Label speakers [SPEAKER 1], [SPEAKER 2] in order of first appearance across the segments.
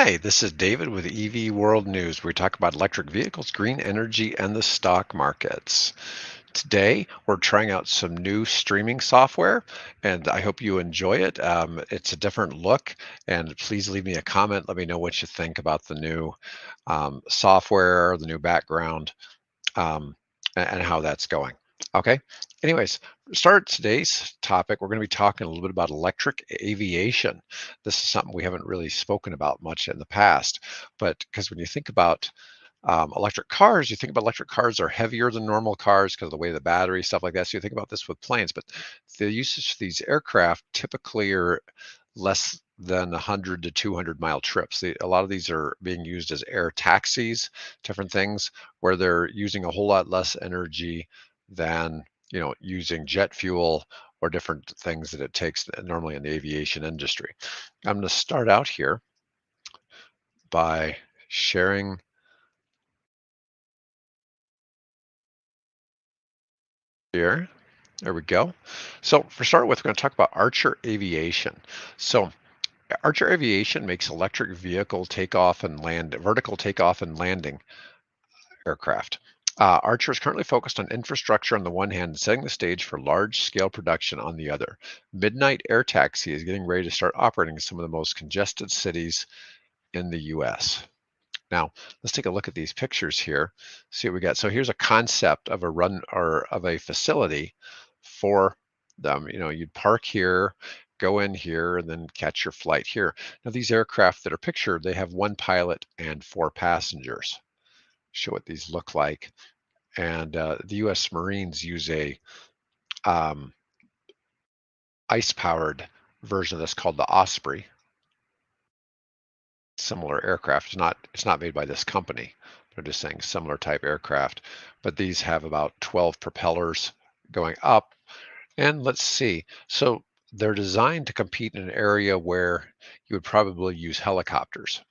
[SPEAKER 1] Hi, this is David with EV World News. We talk about electric vehicles, green energy, and the stock markets. Today, we're trying out some new streaming software, and I hope you enjoy it. It's a different look, and please leave me a comment. Let me know what you think about the new software, the new background, um, and how that's going. Okay. Anyways, start today's topic. We're going to be talking a little bit about electric aviation. This is something we haven't really spoken about much in the past, but because when you think about electric cars, you think about electric cars are heavier than normal cars because of the way the battery, stuff like that. So you think about this with planes, but the usage of these aircraft typically are less than 100 to 200-mile trips. A lot of these are being used as air taxis, different things where they're using a whole lot less energy than using jet fuel or different things that it takes normally in the aviation industry. I'm going to start out here by sharing here. There we go. So for start with, we're going to talk about Archer Aviation. So Archer Aviation makes electric vehicle takeoff and land, vertical takeoff and landing aircraft. Archer is currently focused on infrastructure on the one hand and setting the stage for large-scale production on the other. Midnight Air Taxi is getting ready to start operating in some of the most congested cities in the U.S. Now, let's take a look at these pictures here, see what we got. So here's a concept of a run or of a facility for them. You'd park here, go in here, and then catch your flight here. Now, these aircraft that are pictured, they have one pilot and four passengers. Show what these look like. And the U.S. Marines use a um, ice-powered version of this called the Osprey. Similar aircraft. It's not made by this company. They're just saying similar type aircraft. But these have about 12 propellers going up. And let's see. So they're designed to compete in an area where you would probably use helicopters.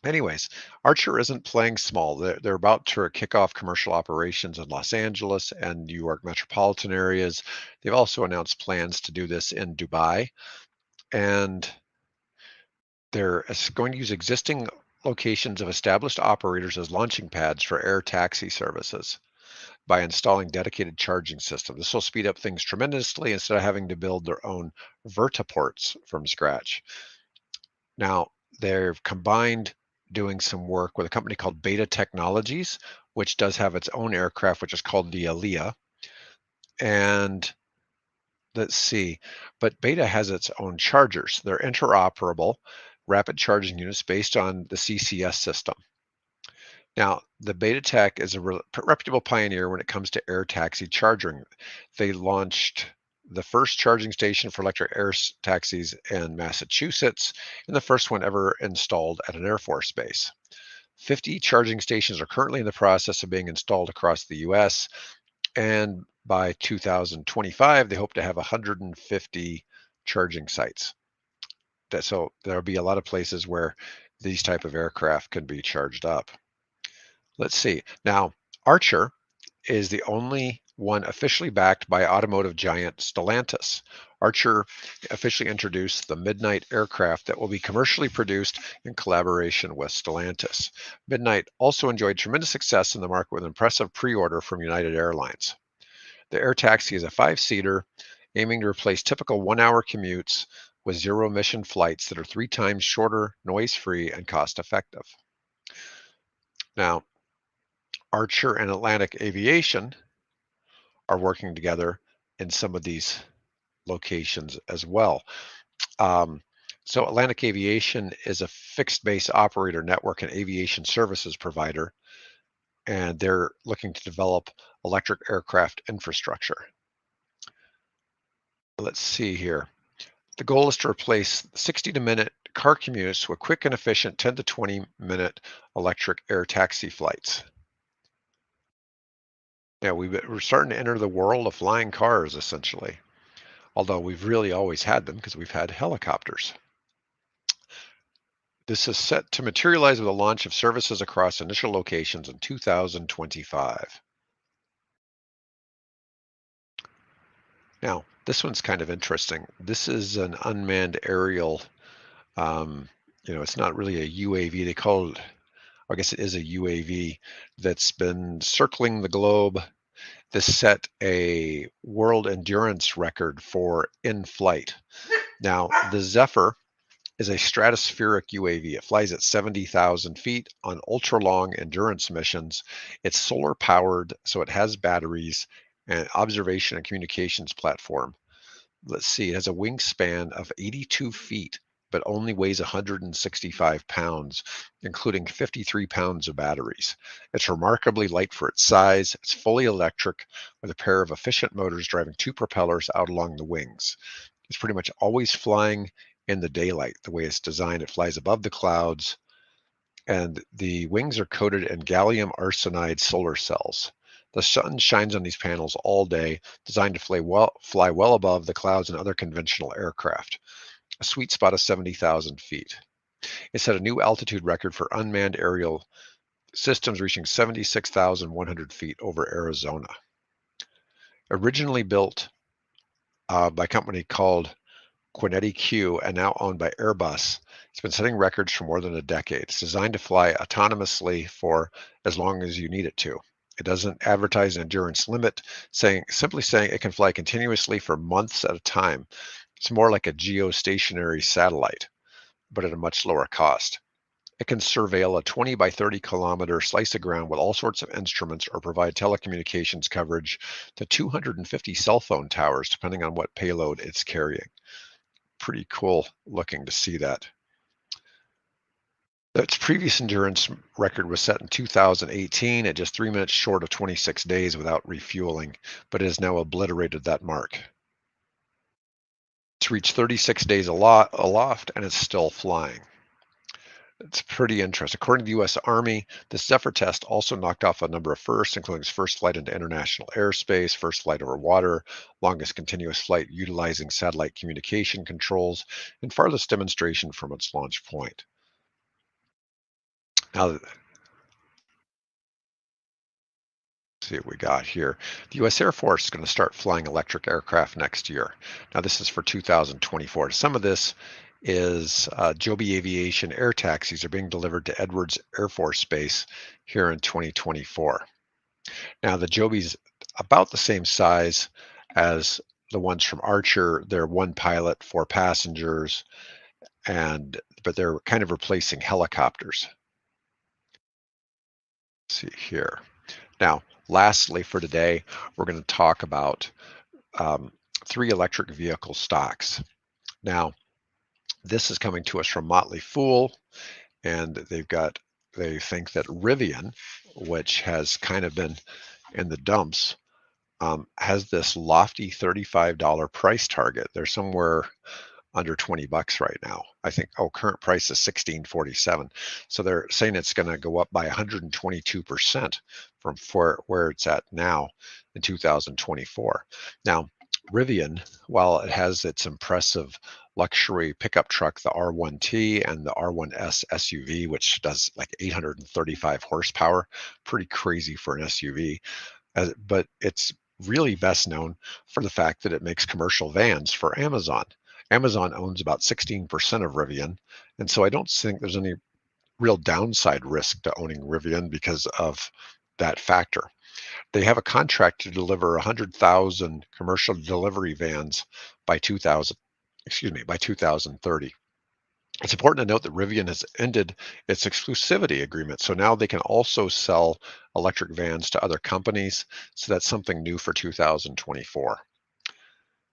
[SPEAKER 1] Anyways, Archer isn't playing small. They're about to kick off commercial operations in Los Angeles and New York metropolitan areas. They've also announced plans to do this in Dubai. And they're going to use existing locations of established operators as launching pads for air taxi services by installing dedicated charging systems. This will speed up things tremendously instead of having to build their own vertiports from scratch. Now, they've combined doing some work with a company called Beta Technologies, which does have its own aircraft, which is called the Aliyah. And let's see, but Beta has its own chargers. They're interoperable rapid charging units based on the CCS system. Now, the Beta Tech is a reputable pioneer when it comes to air taxi charging. They launched the first charging station for electric air taxis in Massachusetts, and the first one ever installed at an Air Force base. 50 charging stations are currently in the process of being installed across the US, and by 2025, they hope to have 150 charging sites. So there'll be a lot of places where these type of aircraft can be charged up. Let's see. Now, Archer is the only one officially backed by automotive giant Stellantis. Archer officially introduced the Midnight aircraft that will be commercially produced in collaboration with Stellantis. Midnight also enjoyed tremendous success in the market with an impressive pre-order from United Airlines. The Air Taxi is a five-seater aiming to replace typical one-hour commutes with zero-emission flights that are 3 times shorter, noise-free, and cost-effective. Now, Archer and Atlantic Aviation are working together in some of these locations as well. Um, so Atlantic Aviation is a fixed base operator network and aviation services provider, and they're looking to develop electric aircraft infrastructure. Let's see here. The goal is to replace 60-minute car commutes with quick and efficient 10 to 20-minute electric air taxi flights. Yeah, we're starting to enter the world of flying cars, essentially. Although we've really always had them because we've had helicopters. This is set to materialize with the launch of services across initial locations in 2025. Now, this one's kind of interesting. This is an unmanned aerial um, It's not really a UAV. They call it, I guess it is a UAV that's been circling the globe. This set a world endurance record for in flight. Now, the Zephyr is a stratospheric UAV. It flies at 70,000 feet on ultra long endurance missions. It's solar powered, so it has batteries and observation and communications platform. Let's see, it has a wingspan of 82 feet, but only weighs 165 pounds, including 53 pounds of batteries. It's remarkably light for its size. It's fully electric with a pair of efficient motors driving two propellers out along the wings. It's pretty much always flying in the daylight. The way it's designed, it flies above the clouds, and the wings are coated in gallium arsenide solar cells. The sun shines on these panels all day, designed to fly well above the clouds and other conventional aircraft. A sweet spot of 70,000 feet. It set a new altitude record for unmanned aerial systems, reaching 76,100 feet over Arizona. Originally built by a company called Quinetti Q and now owned by Airbus, it's been setting records for more than a decade. It's designed to fly autonomously for as long as you need it to. It doesn't advertise an endurance limit, simply saying it can fly continuously for months at a time. It's more like a geostationary satellite, but at a much lower cost. It can surveil a 20 by 30 kilometer slice of ground with all sorts of instruments or provide telecommunications coverage to 250 cell phone towers, depending on what payload it's carrying. Pretty cool looking to see that. Its previous endurance record was set in 2018 at just 3 minutes short of 26 days without refueling, but it has now obliterated that mark. It's reached 36 days aloft and it's still flying. It's pretty interesting. According to the U.S. Army, the Zephyr test also knocked off a number of firsts, including its first flight into international airspace, first flight over water, longest continuous flight utilizing satellite communication controls, and farthest demonstration from its launch point. Now, let's see what we got here. The U.S. Air Force is going to start flying electric aircraft next year. Now, this is for 2024. Some of this is Jobby Aviation air taxis are being delivered to Edwards Air Force Base here in 2024. Now, the Jobby's about the same size as the ones from Archer. They're one pilot, four passengers, but they're kind of replacing helicopters. Let's see here. Now, lastly for today, we're going to talk about um, three electric vehicle stocks. Now, this is coming to us from Motley Fool, and they think that Rivian, which has kind of been in the dumps, has this lofty $35 price target. They're somewhere under 20 bucks right now. I think, current price is 1647. So they're saying it's going to go up by 122% from where it's at now in 2024. Now, Rivian, while it has its impressive luxury pickup truck, the R1T and the R1S SUV, which does like 835 horsepower, pretty crazy for an SUV, but it's really best known for the fact that it makes commercial vans for Amazon. Amazon owns about 16% of Rivian, and so I don't think there's any real downside risk to owning Rivian because of that factor. They have a contract to deliver 100,000 commercial delivery vans by 2030. It's important to note that Rivian has ended its exclusivity agreement, so now they can also sell electric vans to other companies. So that's something new for 2024.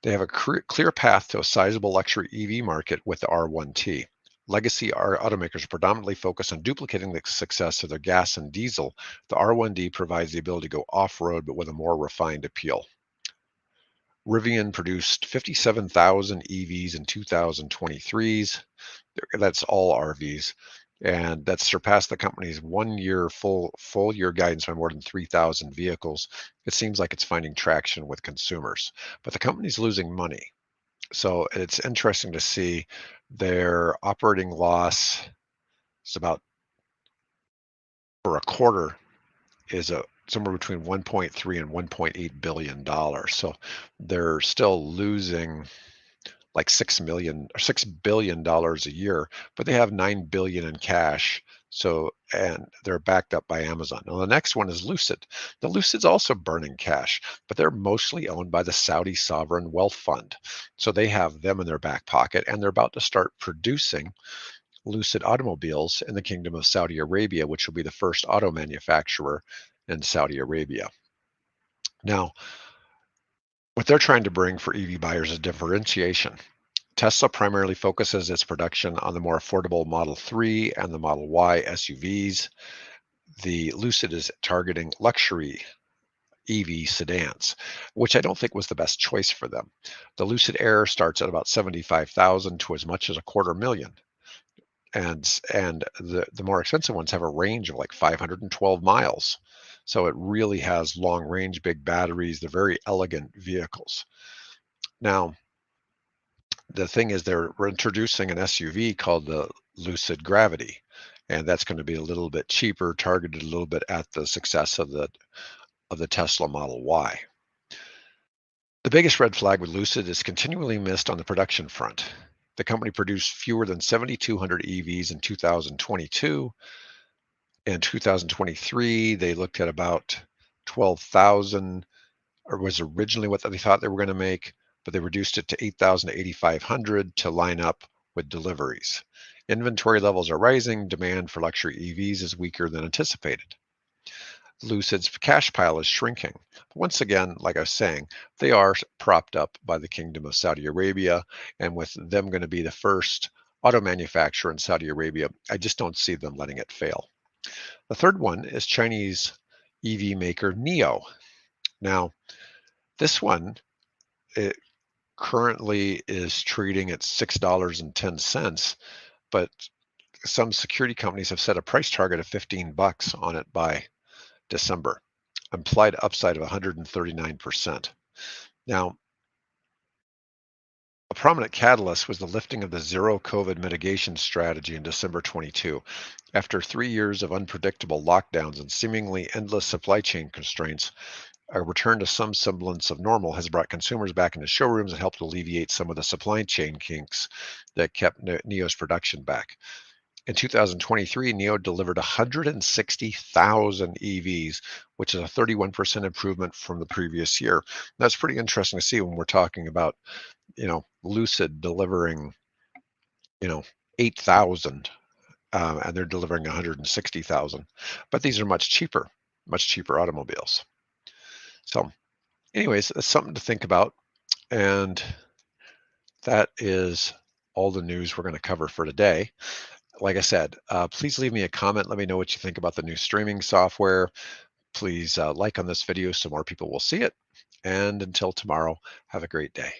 [SPEAKER 1] They have a clear path to a sizable luxury EV market with the R1T. Legacy automakers predominantly focus on duplicating the success of their gas and diesel. The R1D provides the ability to go off-road, but with a more refined appeal. Rivian produced 57,000 EVs in 2023s. That's all RVs, and that's surpassed the company's 1 year full year guidance by more than 3,000 vehicles. It seems like it's finding traction with consumers, but the company's losing money. So it's interesting to see their operating loss is about for a quarter is somewhere between 1.3 and 1.8 billion dollars. So they're still losing like 6 billion a year, but they have 9 billion in cash. So, and they're backed up by Amazon. Now, the next one is Lucid. The Lucid's also burning cash, but they're mostly owned by the Saudi Sovereign Wealth Fund. So they have them in their back pocket, and they're about to start producing Lucid automobiles in the Kingdom of Saudi Arabia, which will be the first auto manufacturer in Saudi Arabia. Now, what they're trying to bring for EV buyers is differentiation. Tesla primarily focuses its production on the more affordable Model 3 and the Model Y SUVs. The Lucid is targeting luxury EV sedans, which I don't think was the best choice for them. The Lucid Air starts at about 75,000 to as much as a quarter million. And the more expensive ones have a range of like 512 miles. So it really has long range, big batteries. They're very elegant vehicles. Now, the thing is we're introducing an SUV called the Lucid Gravity, and that's going to be a little bit cheaper, targeted a little bit at the success of the Tesla Model Y. The biggest red flag with Lucid is continually missed on the production front. The company produced fewer than 7,200 EVs in 2022. In 2023, they looked at about 12,000, or was originally what they thought they were going to make, but they reduced it to 8,000 to 8,500 to line up with deliveries. Inventory levels are rising. Demand for luxury EVs is weaker than anticipated. Lucid's cash pile is shrinking. But once again, like I was saying, they are propped up by the Kingdom of Saudi Arabia, and with them going to be the first auto manufacturer in Saudi Arabia, I just don't see them letting it fail. The third one is Chinese EV maker NIO. Now, this one, it currently is trading at $6.10, but some security companies have set a price target of $15 on it by December, implied upside of 139%. Now, a prominent catalyst was the lifting of the zero COVID mitigation strategy in December 22. After 3 years of unpredictable lockdowns and seemingly endless supply chain constraints, a return to some semblance of normal has brought consumers back into showrooms and helped alleviate some of the supply chain kinks that kept NIO's production back. In 2023, NIO delivered 160,000 EVs, which is a 31% improvement from the previous year. That's pretty interesting to see when we're talking about, Lucid delivering, 8,000, and they're delivering 160,000. But these are much cheaper automobiles. So, anyways, that's something to think about. And that is all the news we're going to cover for today. Like I said, please leave me a comment. Let me know what you think about the new streaming software. Please like on this video so more people will see it. And until tomorrow, have a great day.